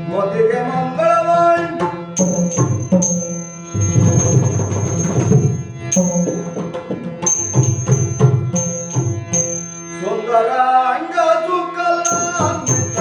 ಮದುವೆ ಮಂಗಳವಾಯಿ ಸುಂದರಾಂಗ ಸುಕಲಾಂಬಿತ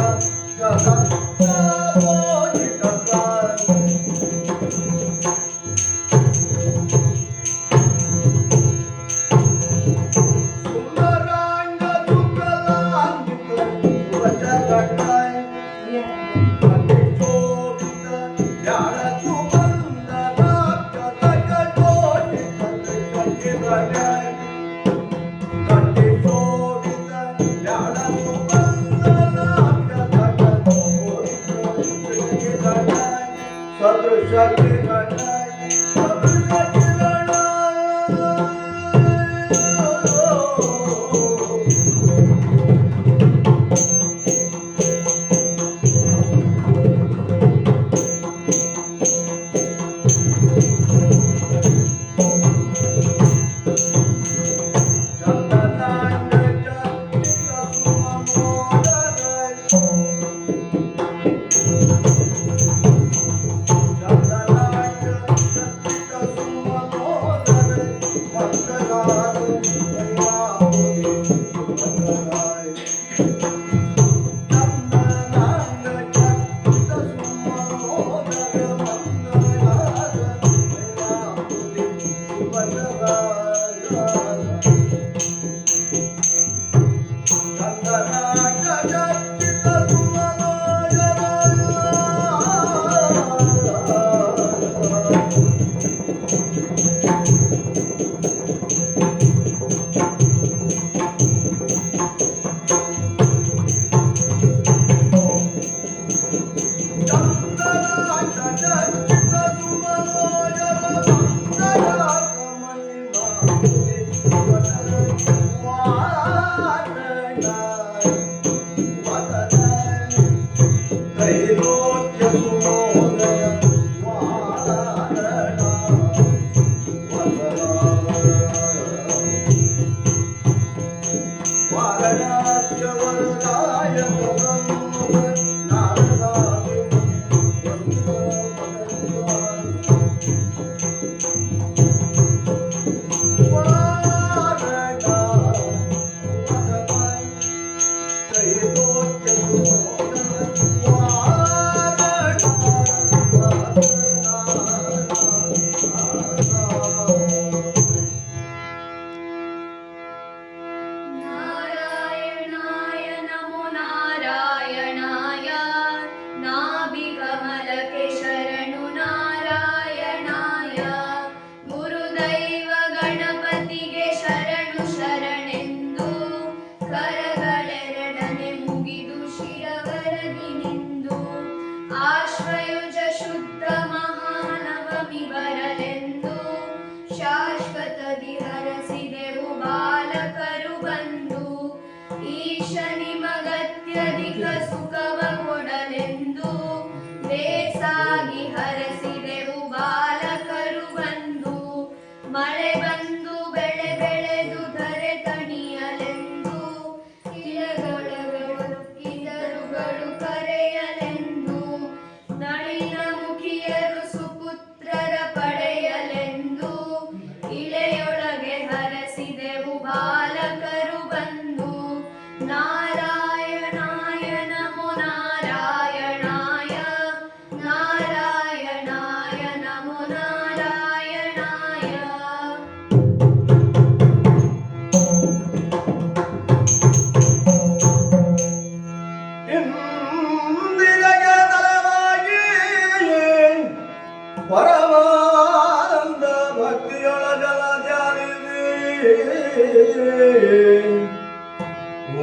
ಪರಮಾನಂದ ಭಕ್ತಿಯೊಳಗಲ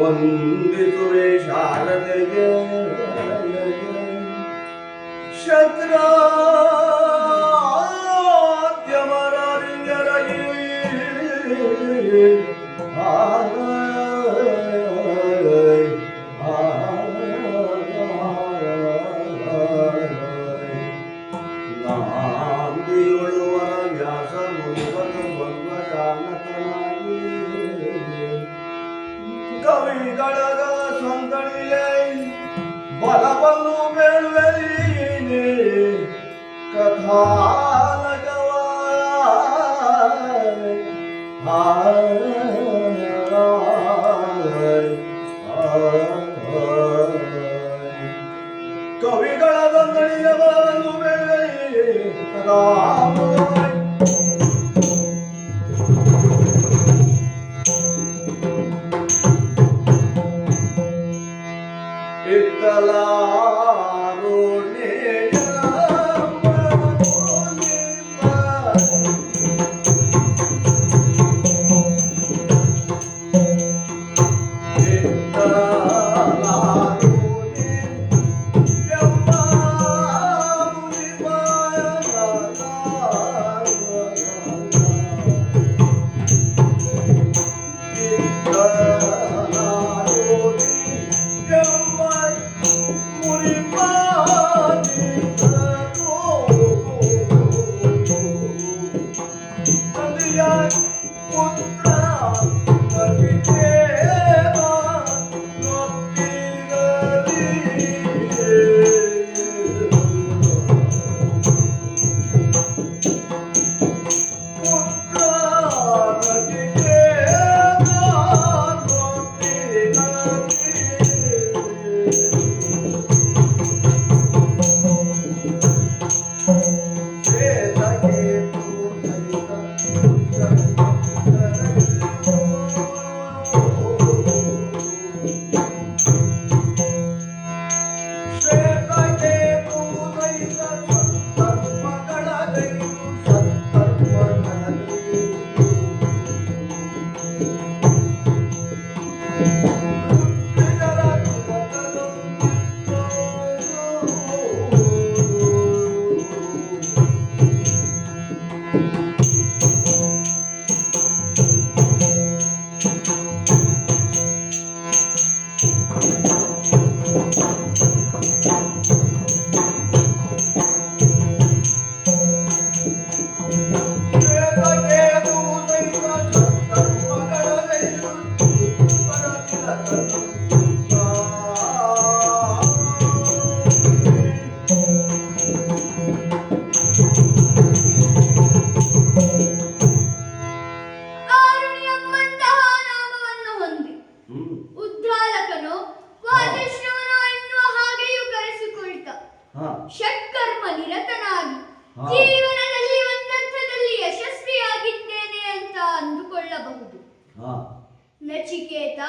ವಂದಿಸುವೆ ಶಾರದೆಗೆ ಶತ್ರಾಜಿತ ನಾಂದಿಯುಳುವರ ವ್ಯಾಸ ಮುನಿವರ ಬಂಧನತನಾಗಿ ಕವಿಗಳಗ ಸಂದಣಿಯೇ ಬಲವನ್ನು ಬೇಳುವೆಲೀನೆ ಕಥಾಲಗವ ಕವಿಗಳ ಸಂದಣಿಯ ಬಲವನ್ನು ಬೇಳುವೆಲೀನೆ ಕಥಾಲಗವ ಷಟ್ಕರ್ಮ ನಿರತನಾಗಿ ಜೀವನದಲ್ಲಿ ಒಂದರ್ಥದಲ್ಲಿ ಯಶಸ್ವಿಯಾಗಿದ್ದೇನೆ ಅಂತ ಅಂದುಕೊಳ್ಳಬಹುದು. ನಚಿಕೇತ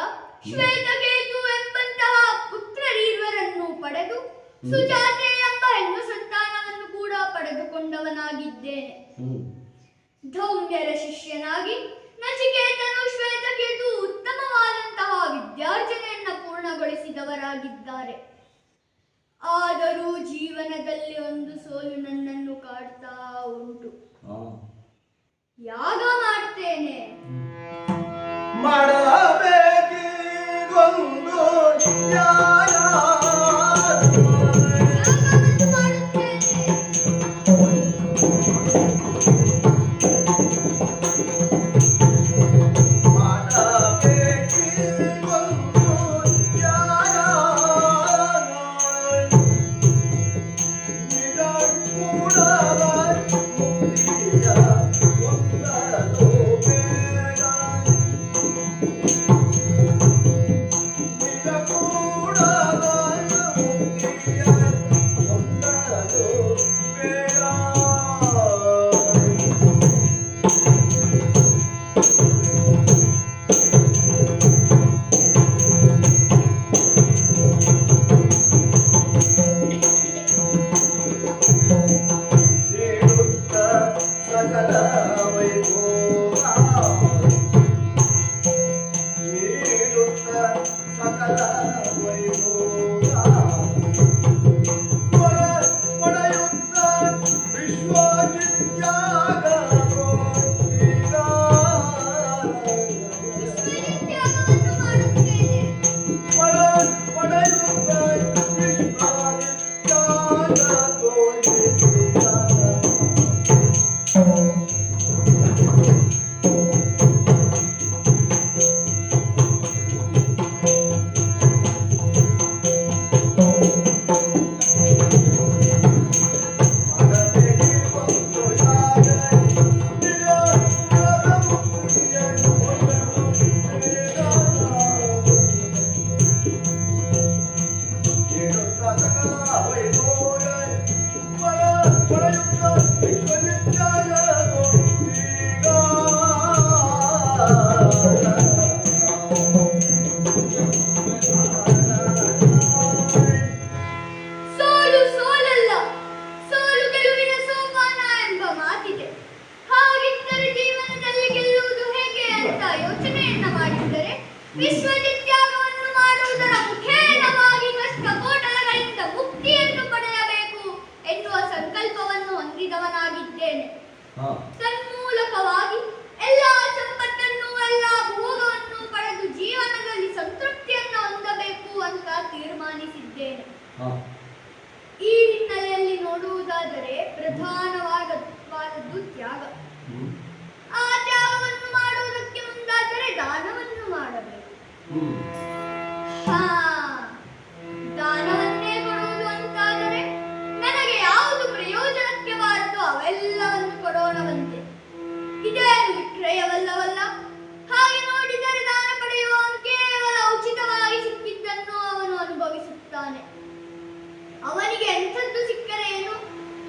ಶ್ವೇತಕೇತು ಎಂಬಂತಹ ಪುತ್ರರೀರ್ವರನ್ನು ಪಡೆದು ಸುಜಾತೆ ಎಂಬ ಹೆಣ್ಣು ಸಂತಾನವನ್ನು ಕೂಡ ಪಡೆದುಕೊಂಡವನಾಗಿದ್ದೇನೆ. ಧೌಮ್ಯರ ಶಿಷ್ಯನಾಗಿ ನಚಿಕೇತನು ಶ್ವೇತಕೇತು ಉತ್ತಮವಾದಂತಹ ವಿದ್ಯಾರ್ಜನೆಯನ್ನು ಪೂರ್ಣಗೊಳಿಸಿದವರಾಗಿದ್ದಾರೆ. ಆದರೂ ಜೀವನದಲ್ಲಿ ಒಂದು ಸೋಲು ನನ್ನನ್ನು ಕಾಡ್ತಾ ಉಂಟು. ಯಾಗ ಮಾಡ್ತೇನೆ. ಮಾಡಬೇಕಿಗೊಂದು ಯಾಗವನ್ನು ಮಾಡುತ್ತೇನೆ. ವಿಶ್ವಜಿತ್ಯಾಗವನ್ನು ಮಾಡುವುದರ ಮುಖೇನವಾಗಿ ಕಷ್ಟಕೋಟಲಗಳಿಂದ ಮುಕ್ತಿಯನ್ನು ಪಡೆಯಬೇಕು ಎನ್ನುವ ಸಂಕಲ್ಪವನ್ನು ಹೊಂದಿದವನಾಗಿದ್ದೇನೆ. ಹಾ ತನ್ಮೂಲಕವಾಗಿ ಎಲ್ಲಾ ಸಂಪತ್ತನ್ನು ಎಲ್ಲಾ ಭೋಗವನ್ನು ಪಡೆದು ಜೀವನದಲ್ಲಿ ಸಂತೃಪ್ತಿಯನ್ನು ಹೊಂದಬೇಕು ಅಂತ ತೀರ್ಮಾನಿಸಿದ್ದೇನೆ. ಹಾ ಈ ಹಿನ್ನೆಲೆಯಲ್ಲಿ ನೋಡುವುದಾದರೆ ಪ್ರಧಾನವಾದದ್ದು ತ್ಯಾಗ. ಆ ತ್ಯಾಗವನ್ನು ಮಾಡುವುದಕ್ಕೆ ಮುಂದಾದರೆ ದಾನವನ್ನು ಮಾಡಬೇಕು. ಹಾ ದಾನವನ್ನೇ ಕೊಡುವುದು ಅಂತಾದರೆ ನನಗೆ ಯಾವುದು ಪ್ರಯೋಜನಕ್ಕೆ ಬಾರದು ಅವೆಲ್ಲವನ್ನು ಕೊಡೋಣವಂತೆ. ಇದೇನು ವಿಕ್ರಯವಲ್ಲವಲ್ಲ. ಹಾಗೆ ನೋಡಿದರೆ ದಾನ ಪಡೆಯುವವನು ಕೇವಲ ಉಚಿತವಾಗಿ ಸಿಕ್ಕಿದ್ದನ್ನು ಅವನು ಅನುಭವಿಸುತ್ತಾನೆ. ಅವನಿಗೆ ಎಂಥದ್ದು ಸಿಕ್ಕರೆ ಏನು?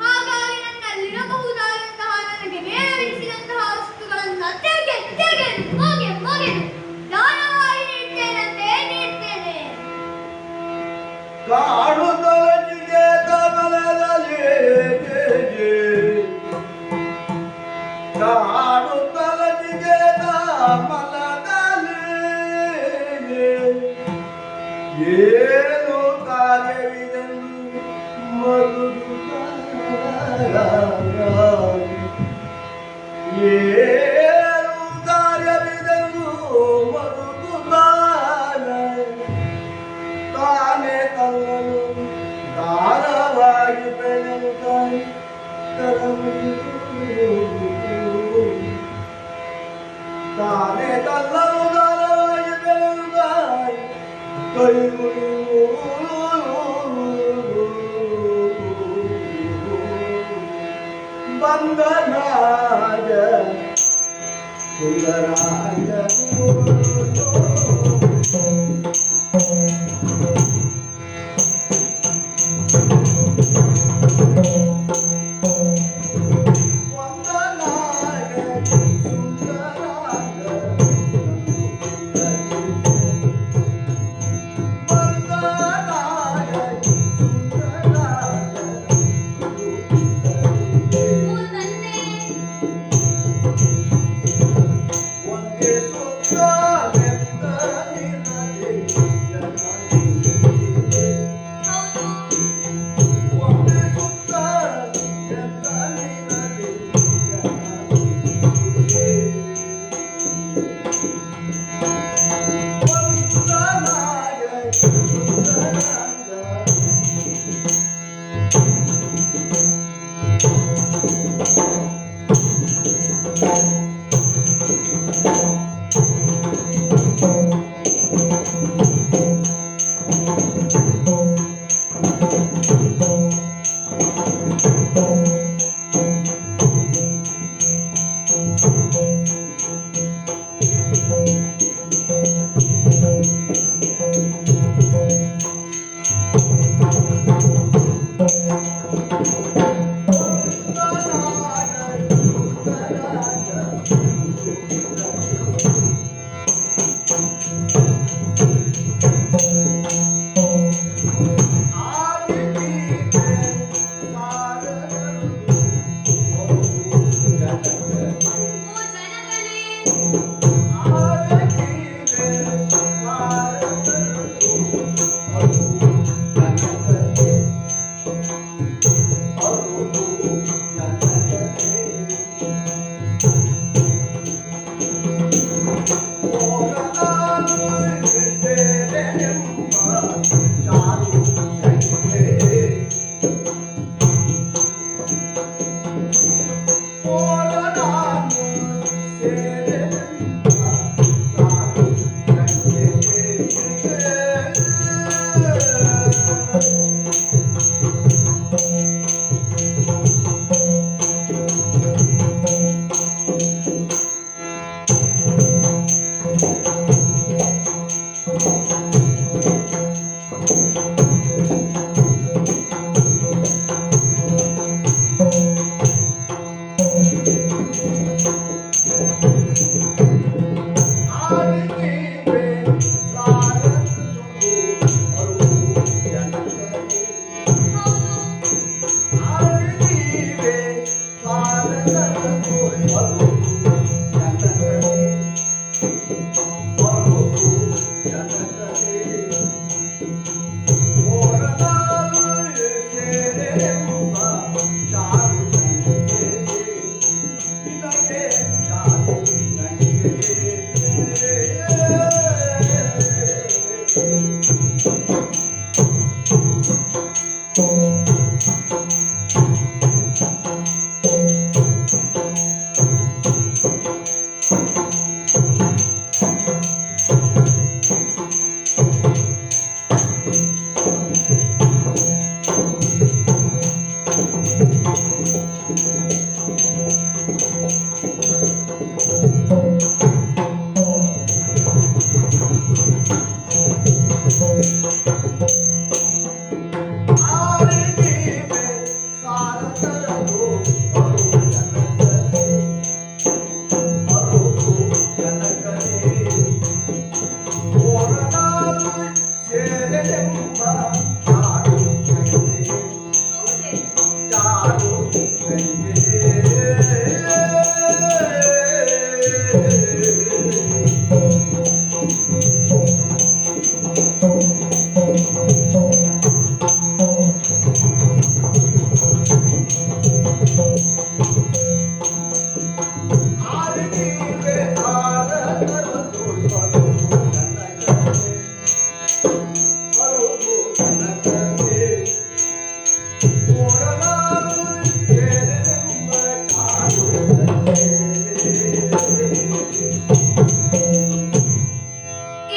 ಹಾಗಾಗಿ ನನ್ನಲ್ಲಿರಬಹುದಾದಂತಹ ನನಗೆ ಬೇಡವೆನಿಸಿದಂತಹ ವಸ್ತುಗಳನ್ನು ತೆಗೆದು ದಾನವಾಗಿ ನೀಡ್ತೇನಂತೆ ನೀಡ್ತೇನೆ. ಕಾಣುತ್ತಲಜಿಗೆ ಕಮಲದಲ್ಲಿ ಕಾಣುತ್ತಲಜಿಗೆ ಕಮಲದಲ್ಲಿ ಏನು ಕಾರ್ಯವಿದೆಂದು ಏನು ಕಾರ್ಯವಿದೆಂದು ಮರುದುತ್ತಾನ ತಾನೇ ತನ್ನನು ದಾನವಾಗಿ ಬೆಳೆಯುತ್ತಾನೆ ತಾನೇ ತನ್ನನು ದಾನವಾಗಿ ಬೆಳೆಯುತ್ತಾನೆ ಕೈ ಬಂಧನಾಗ ಸುಂದರಾಂಗ ಓ ತಂದೆ,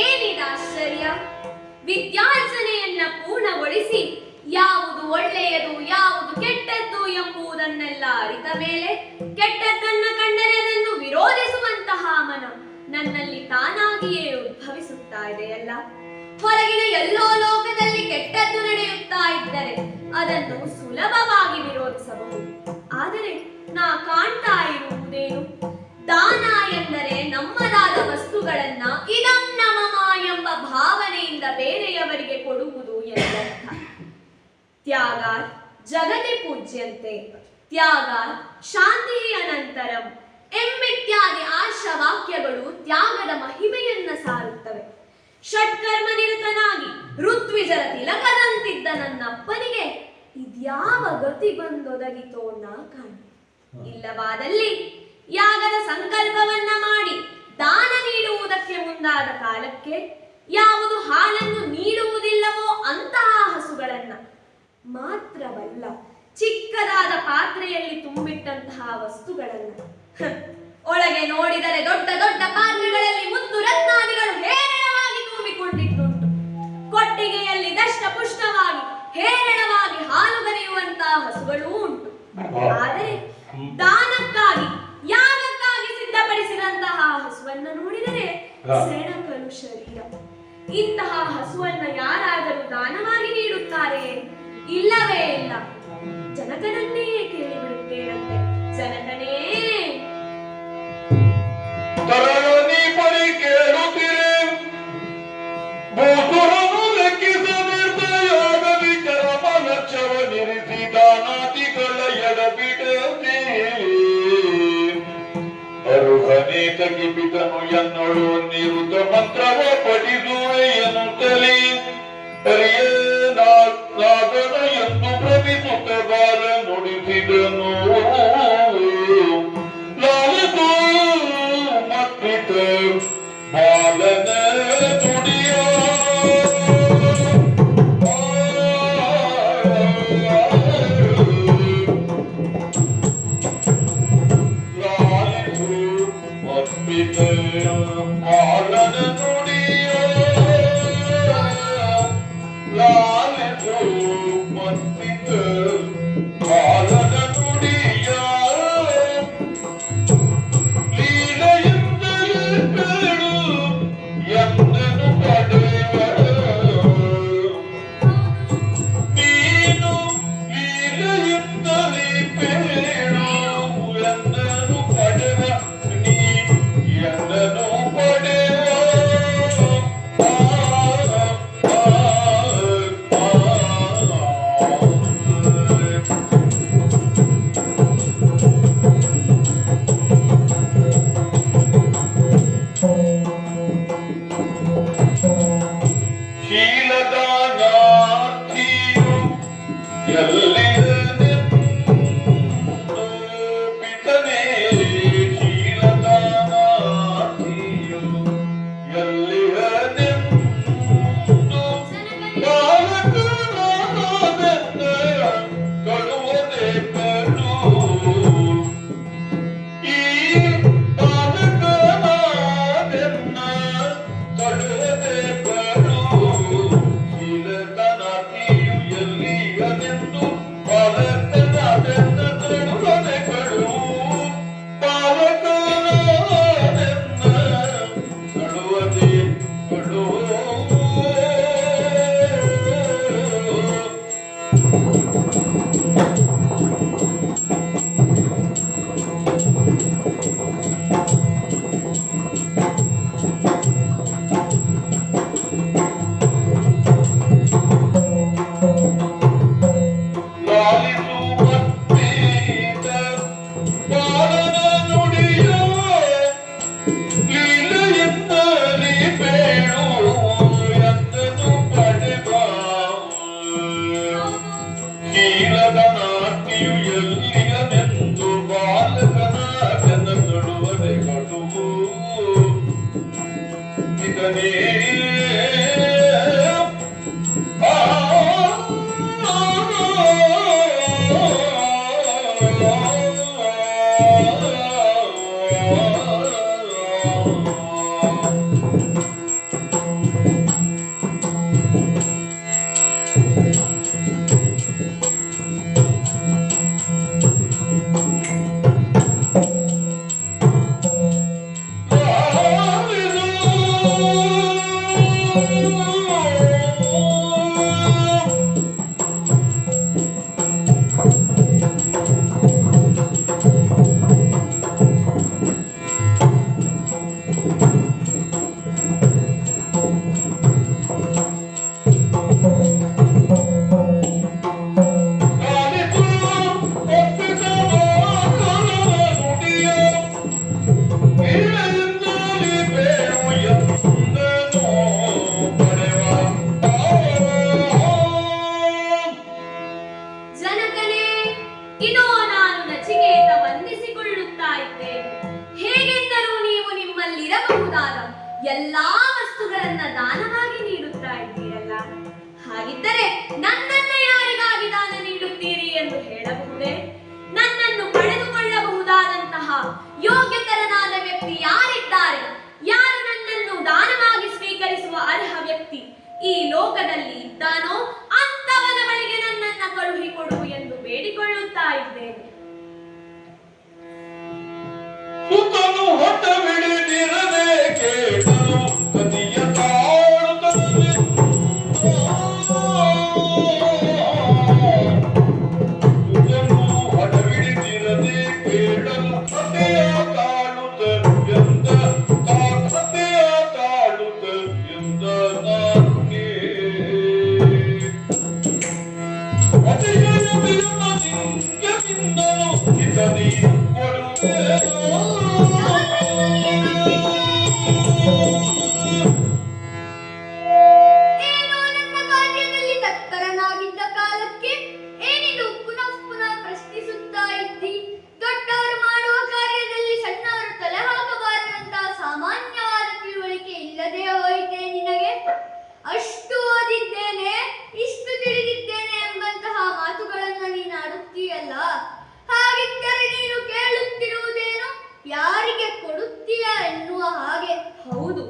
ಏನಿದ ಆಶ್ಚರ್ಯ! ವಿದ್ಯಾರ್ಜನೆಯನ್ನ ಪೂರ್ಣಗೊಳಿಸಿ ಯಾವುದು ಒಳ್ಳೆಯದು ಯಾವುದು ಕೆಟ್ಟದ್ದು ಎಂಬುದನ್ನೆಲ್ಲ ಅರಿತ ಮೇಲೆ ಕೆಟ್ಟದ್ದನ್ನ ಕಂಡರೆ ಅದನ್ನು ವಿರೋಧಿಸುವಂತಹ ಮನ ನನ್ನಲ್ಲಿ ತಾನಾಗಿಯೇ ಉದ್ಭವಿಸುತ್ತಾ ಇದೆಯಲ್ಲ. ಹೊರಗಿನ ಎಲ್ಲೋ ಲೋಕದಲ್ಲಿ ಕೆಟ್ಟದ್ದು ನಡೆಯುತ್ತಾ ಇದ್ದರೆ ಅದನ್ನು ಸುಲಭವಾಗಿ ವಿರೋಧಿಸಬಹುದು. ಆದರೆ ನಾ ಕಾಣ್ತಾ ಇರುವುದೇನು? ದಾನ ಎಂದರೆ ನಮ್ಮದಾದ ವಸ್ತುಗಳನ್ನ ಇದಂ ನಮಮ ಎಂಬ ಭಾವನೆಯಿಂದ ಬೇರೆಯವರಿಗೆ ಕೊಡುವುದು ಎಂದರ್ಥ. ತ್ಯಾಗ ಜಗತಿ ಪೂಜ್ಯಂತೆ, ತ್ಯಾಗ ಶಾಂತಿ ಅನಂತರಂ ಎಂಬಿತ್ಯಾದಿ ಆರ್ಷವಾಕ್ಯಗಳು ತ್ಯಾಗದ ಮಹಿಮೆಯನ್ನ ಸಾರುತ್ತವೆ. ಷಟ್ಕರ್ಮ ನಿರತನಾಗಿ ಋತ್ವಿಜರ ತಿಲಕದಂತಿದ್ದ ನನ್ನಪ್ಪನಿಗೆ ಇದ್ಯಾವ ಗತಿ ಬಂದೊದಗಿತೋ ನಾ ಕಾಣ. ಇಲ್ಲವಾದಲ್ಲಿ ಯಾಗದ ಸಂಕಲ್ಪವನ್ನ ಮಾಡಿ ದಾನ ನೀಡುವುದಕ್ಕೆ ಮುಂದಾದ ಕಾಲಕ್ಕೆ ಯಾವುದು ಹಾಲನ್ನು ನೀಡುವುದಿಲ್ಲವೋ ಅಂತಹ ಹಸುಗಳನ್ನ ಮಾತ್ರವಲ್ಲ, ಚಿಕ್ಕದಾದ ಪಾತ್ರೆಯಲ್ಲಿ ತುಂಬಿಟ್ಟಂತಹ ವಸ್ತುಗಳನ್ನ ಒಳಗೆ ನೋಡಿದರೆ ದೊಡ್ಡ ದೊಡ್ಡ ಪಾತ್ರೆಗಳಲ್ಲಿ ಮುತ್ತು ರತ್ನಾದಿಗಳು ಹೇರಳವಾಗಿ ತುಂಬಿಕೊಂಡಿದ್ದುಂಟು. ಕೊಟ್ಟಿಗೆಯಲ್ಲಿ ದಷ್ಟಪುಷ್ಟವಾಗಿ ಹೇರಳವಾಗಿ ಹಾಲು ಕರೆಯುವಂತಹ ಹಸುಗಳೂ ಉಂಟು. ಆದರೆ ದಾನಕ್ಕಾಗಿ ಯಾಗಕ್ಕಾಗಿ ಸಿದ್ಧಪಡಿಸಿದಂತಹ ಹಸುವನ್ನ ನೋಡಿದರೆ ಸೆಣಕಲು ಶರೀರ. ಇಂತಹ ಹಸುವನ್ನ ಯಾರಾದರೂ ದಾನವಾಗಿ ನೀಡುತ್ತಾರೆ? ಇಲ್ಲವೇ ಇಲ್ಲ. ಜನಕನನ್ನೇ ಕೇಳಿಬಿಡುತ್ತೇನಂತೆ. ಜನಕನೇ, ತರಣಿ ಪರಿ ಕೇಳುತ್ತೀರಿ, ಭೂಸುರನು ಲೆಕ್ಕಿಸದಿರ್ತೆಯಾಗಲಿ ಕರ್ಮ ಲಕ್ಷವ ನಿರಿಸಿ ದಾನಾದಿಗಳ ಎಡಬಿಡದೆ ಅರುಹನೇತ ಗಿಬಿತನು ಎನ್ನೊಳು ನಿರುತ ಮಂತ್ರವ ಪಠಿಸುವೆ ಎನ್ನುತ್ತಲೇ ನಾಗನ ಎಂದು ಭ್ರಮಿಸುತ್ತ ಬಾಲ ನುಡಿಸಿದನು. ಲಾಲಿತು ಮತ್ತಿತ ಬಾಲನ ನುಡಿಯ ಲಾಲಿತು ಮತ್ತಿತ ಬಾಲನ ನುಡಿಯ ಲಾಲಿತು ಮತ್ತಿತ ಬಾಲನ ನುಡಿಯ ಎಂದನು ಪಡೆಯುವರು ನೀನು ಲೀಲೆಯಿಂದಲೇ ಬೇಡು ಎಂದನು ಪಡೆವ ನೀ ಎಂದನು ಪಡೆಯುವ ಶೀಲದಾನಾರ್ಥಿಯು ಎಲ್ಲಿರನೆಂದು ಪಿತನೇ, ಶೀಲದಾನಾರ್ಥಿಯು ಎಲ್ಲಿರನೆಂದು ಬಾಲಕನಾದೆನ್ನ ಕಳುವದೆ ಕಡು. ಈ ಬಾಲಕನಾದೆನ್ನ ಕಳುವದೆ ಕಡು. ಶೀಲತನಾತಿಯು ಎಲ್ಲಿಯದೆಂದು ಬಾಲಕನಾದೆನ್ನ ಕಳುವದೆ ಕಡು. ಬಾಲಕನಾದೆನ್ನ ಕಳುವದೆ ಕಡು. ಲಾಲಿಸು ಮತ್ತಿತ ಬಾಲನ ನುಡಿಯ ಲೀಲೆಯಿಂದಲೇ ಬೇಡು ಎಂದನು ಪಡೆವ. ಶೀಲದನಾರ್ತಿಯು ಎಲ್ಲಿಯದೆಂದು ಬಾಲಕನಾದೆನ್ನ ಕಳುವದೆ ಕಡುವು. ಇದನೇ ದಾನವಾಗಿ ನೀಡುತ್ತಾ ಇದ್ದೀರಲ್ಲ, ಹಾಗಿದ್ದರೆ ನನ್ನನ್ನ ಯಾರಿಗಾಗಿ ದಾನ ನೀಡುತ್ತೀರಿ ಎಂದು ಹೇಳಬಹುದೇ? ನನ್ನನ್ನು ಪಡೆದುಕೊಳ್ಳಬಹುದಾದಂತಹ ಯೋಗ್ಯತರನಾದ ವ್ಯಕ್ತಿ ಯಾರಿದ್ದಾರೆ? ಯಾರು ನನ್ನನ್ನು ದಾನವಾಗಿ ಸ್ವೀಕರಿಸುವ ಅರ್ಹ ವ್ಯಕ್ತಿ ಈ ಲೋಕದಲ್ಲಿ ಇದ್ದಾನೋ ಅಂತವನ ಬಳಿಗೆ ನನ್ನನ್ನ ಕಳುಹಿಕೊಡು ಎಂದು ಬೇಡಿಕೊಳ್ಳುತ್ತಾ ಇದ್ದೇನೆ. ಸುತನು ಹೊಟ್ಟ ಬಿಡಿದಿರದೆ ಕೇಳನು ಕದಿಯ ತಾಳುತ್ತದೆ ಸುತನು ಹೊಟ್ಟ ಬಿಡಿದಿರದೆ ಕೇಳನು ಕಥೆಯ ತಾಳುತ್ತ ಎಂದ ಕಥೆಯ ತಾಳುತ್ತ ಎಂದ ನಾನೇ ಅತಿಶಯವಿಲ್ಲ ನಿಂಗೆ ತಿನ್ನನು ಇತದಿ ಕೊಡುವೆ ಏನೋ ನನ್ನ ಕಾರ್ಯದಲ್ಲಿ ತತ್ಪರನಾಗಿದ್ದ ಕಾಲಕ್ಕೆ ಏನಿದು ಪುನಃ ಪುನಃ ಪ್ರಶ್ನಿಸುತ್ತಾ ಇದ್ದಿ? ದೊಡ್ಡವರು ಮಾಡುವ ಕಾರ್ಯದಲ್ಲಿ ಸಣ್ಣವರು ತಲೆ ಹಾಕಬಾರದಂತಹ ಸಾಮಾನ್ಯವಾದ ತಿಳುವಳಿಕೆ ಇಲ್ಲದೆ ಹೋಯಿತೆ ನಿನಗೆ? ಅಷ್ಟು ಓದಿದ್ದೇನೆ, ಇಷ್ಟು ತಿಳಿದಿದ್ದೇನೆ ಎಂಬಂತಹ ಮಾತುಗಳನ್ನ ನೀನು ಆಡುತ್ತೀಯಲ್ಲ, ಹಾಗಿದ್ದರೆ ನೀನು ಕೇಳುತ್ತಿರುವುದೇನು? ಯಾರಿಗೆ ಕೊಡುತ್ತೀಯ ಎನ್ನುವ ಹಾಗೆ. ಹೌದು,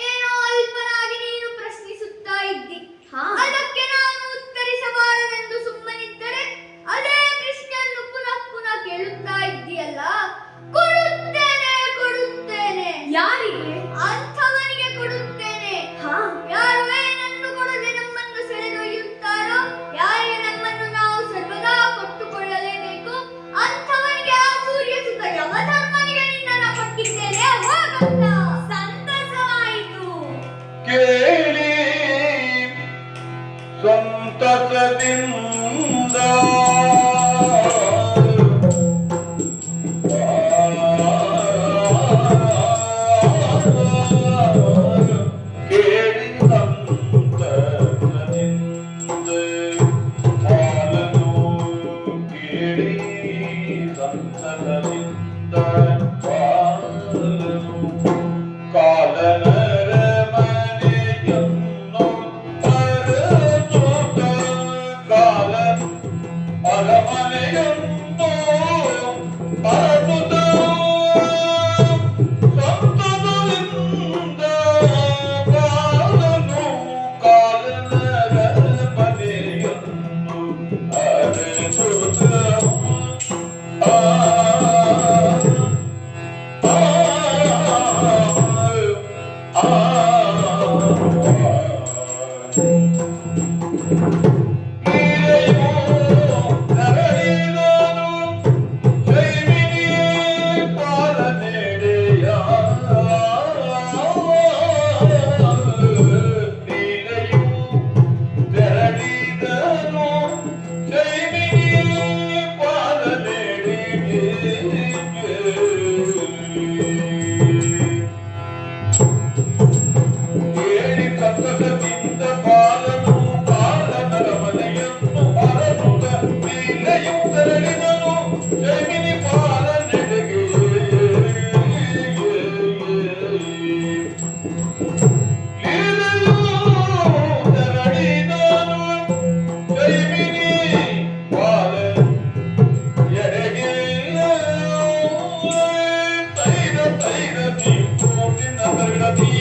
ಏನೋ ಅಲ್ಪನಾಗಿ ನೀನು ಪ್ರಶ್ನಿಸುತ್ತಾ ಇದ್ದಿ. ಹಾ. ಅದಕ್ಕೆ ನಾನು ಉತ್ತರಿಸಬಾರದೆಂದು ಸುಮ್ಮನಿದ್ದರೆ ಅದೇ ಪ್ರಶ್ನೆಯನ್ನು ಪುನಃ ಪುನಃ ಕೇಳುತ್ತಾ ಇದ್ದೀಯಲ್ಲ. ಕೊಡುತ್ತೇನೆ ಕೊಡುತ್ತೇನೆ. ಯಾರಿಗೆ? ಅಂಥವನಿಗೆ ಕೊಡುತ್ತೇನೆ. ಹಾ, ಯಾರು ಏನನ್ನು ಕೊಡದೆ ನಮ್ಮನ್ನು ಸೆಳೆದೊಯ್ಯುತ್ತಾರೋ, ಯಾರಿಗೆ ನಮ್ಮನ್ನು ನಾವು ಸರ್ವದಾ ಕೊಟ್ಟುಕೊಳ್ಳಲೇಬೇಕು, ಅಂಥವನಿಗೆ ಆ ಸೂರ್ಯಸುತ ಯಮಧರ್ಮನಿಗೆ ನಿನ್ನನ್ನು ಕೊಟ್ಟಿದ್ದೇನೆ. ಹೋಗಲ್ಲ. ಸಂತಸವಾಯಿತು. ಕೇಳಿ ಸಂತಸದಿಂದ ಕೇಳಿ ಸಂತಸದಿಂದ ಕಾಲನು ಕೇಳಿ ಸಂತಸದಿಂದ ಕಾಲನರ ಮನೆಯನ್ನು ಅರಸುತ್ತ ಕಾಲ ಅರಮನೆಯನ್ನು ಅರಸುತ್ತ ಸಂತಸದಿಂದ ಕಾಲನು ಕಾಲನರ ಮನೆಯನ್ನು ಅರಸುತ್ತ ಕೇಳಿ ಸಂತಸದಿಂದ ಬಾಲನು ಬಾಲನರ ಮನೆಯನ್ನು ಅರಸುತ್ತ ನೀಲೆಯು ತೆರಳಿದನು ಜೈಮಿನಿ ಬಾಲ ನೆಡೆಗೆ ಲೀಲೆಯು ತೆರಳಿದನು ಜೈಮಿನಿ ಬಾಲ ಎಡೆಗೆ ತೈರ ತೈರ ತಿನ್ನ ತರಗತಿ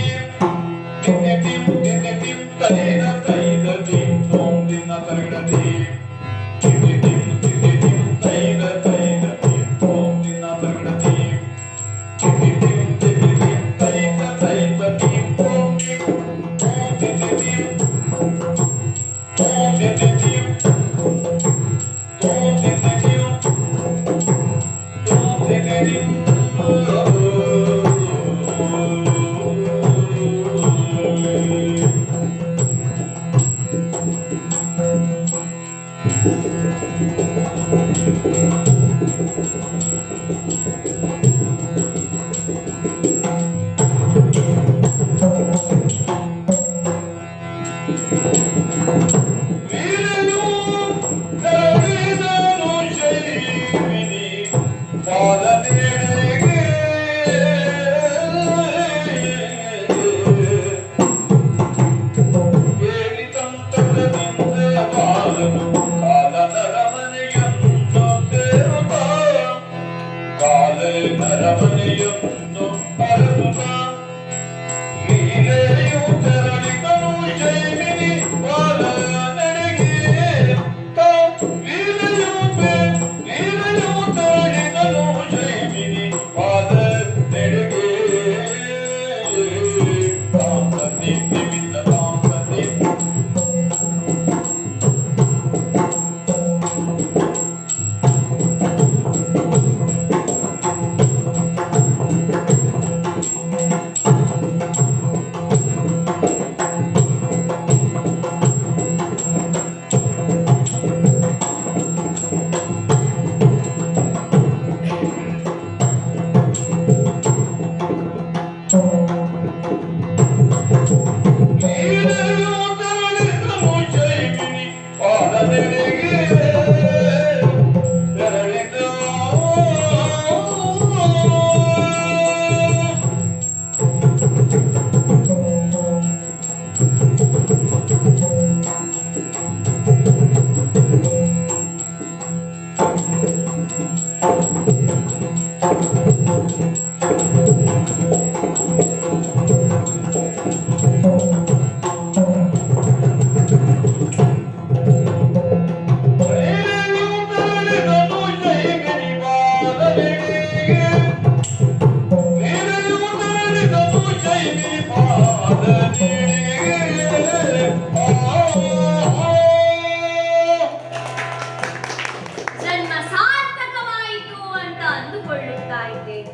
ಜನ್ಮ ಸಾರ್ಥಕವಾಯಿತು ಅಂತ ಅಂದುಕೊಳ್ಳುತ್ತಾ ಇದ್ದೇನೆ.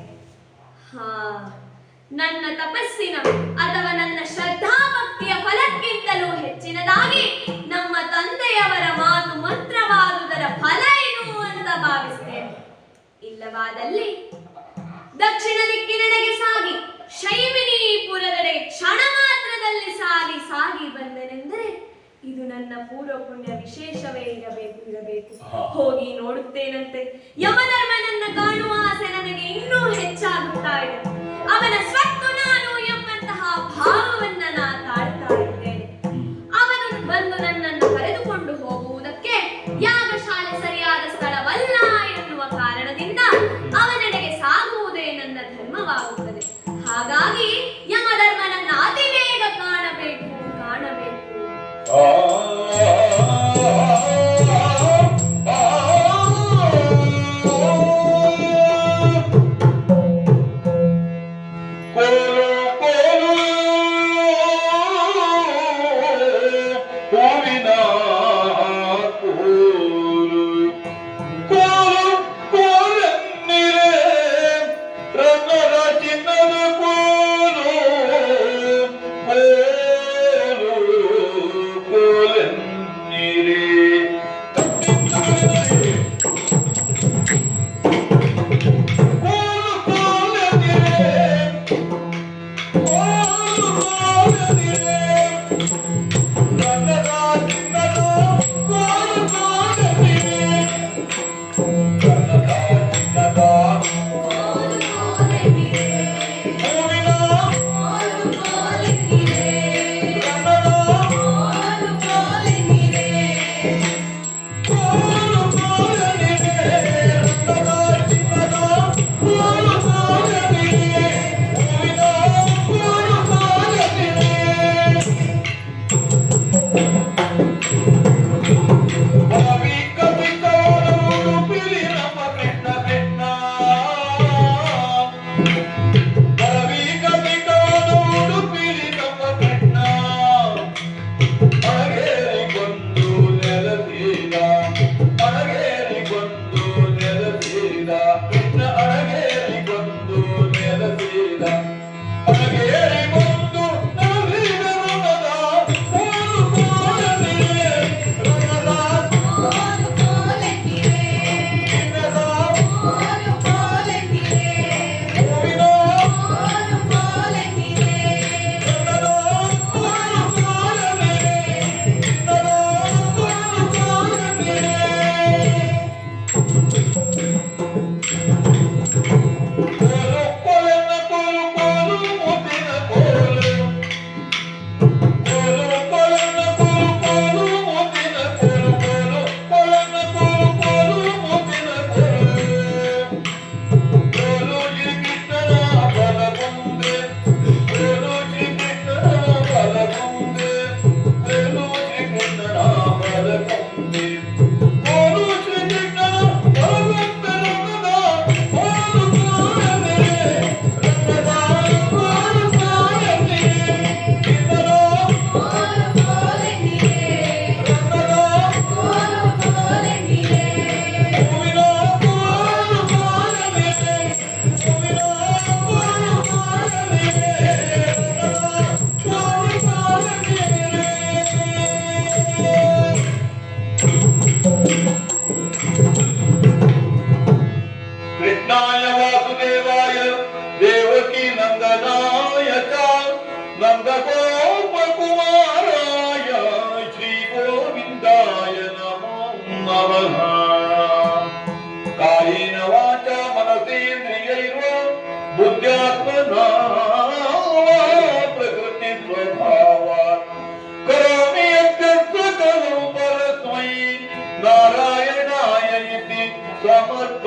ಹಾ, ನನ್ನ ತಪಸ್ಸಿನ ಅಥವಾ ನನ್ನ ಶ್ರದ್ಧಾಭಕ್ತಿಯ ಫಲಕ್ಕಿಂತಲೂ ಹೆಚ್ಚಿನದಾಗಿ ನಮ್ಮ ತಂದೆಯವರ ಮಾತು ಮಂತ್ರವಾದುದರ ಫಲ ಏನು ಅಂತ ಭಾವಿಸ್ತೇನೆ. ಇಲ್ಲವಾದಲ್ಲಿ ದಕ್ಷಿಣ ದಿಕ್ಕಿನೆಡೆಗೆ ಸಾಗಿ ಶೈವಿನೀಪುರದೆಡೆಗೆ ಕ್ಷಣ ಮಾತ್ರದಲ್ಲಿ ಸಾಗಿ ಬಂದೆನೆಂದರೆ ಇದು ನನ್ನ ಪೂರ್ವ ಪುಣ್ಯ ವಿಶೇಷವೇ ಇರಬೇಕು. ಹೋಗಿ ನೋಡುತ್ತೇನಂತೆ. ಯಮಧರ್ಮನನ್ನ ಕಾಣುವ ಆಸೆ ನನಗೆ ಇನ್ನೂ ಹೆಚ್ಚಾಗುತ್ತಾ ಇದೆ. ಅವನ ಸ್ವತ್ತು ನಾನು ಎಂಬಂತಹ ಭಾವವನ್ನ ನಾ ತಾಳ್ತಾ ಇದ್ದೇನೆ. ಅವನು ಬಂದು ನನ್ನನ್ನು ಕರೆದುಕೊಂಡು ಹೋಗುವುದಕ್ಕೆ ಯಾಗಶಾಲೆ ಸರಿಯಾದ ಸ್ಥಳವಲ್ಲ ಎನ್ನುವ ಕಾರಣದಿಂದ ಅವನೆಡೆಗೆ ಸಾಗುವುದೇ ನನ್ನ ಧರ್ಮವಾಗುತ್ತದೆ. ಹಾಗಾಗಿ ಯಮಧರ್ಮನನ್ನ ಅತಿ ಬೇಗ ಕಾಣಬೇಕು. ಕೋಲ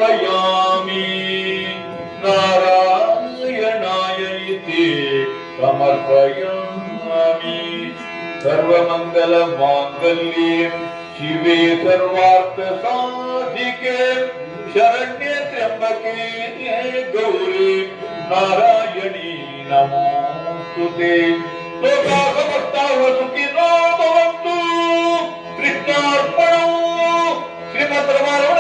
समर्पयामि नारायणाय इति समर्पयामि सर्वमंगल मांगल्ये शिवे सर्वार्थ साधिके शरण्ये त्र्यंबके गौरी नारायणी नमोस्तुते लोका समस्ता सुखिनो भवन्तु कृष्णार्पणम् श्रीमद् रमारमण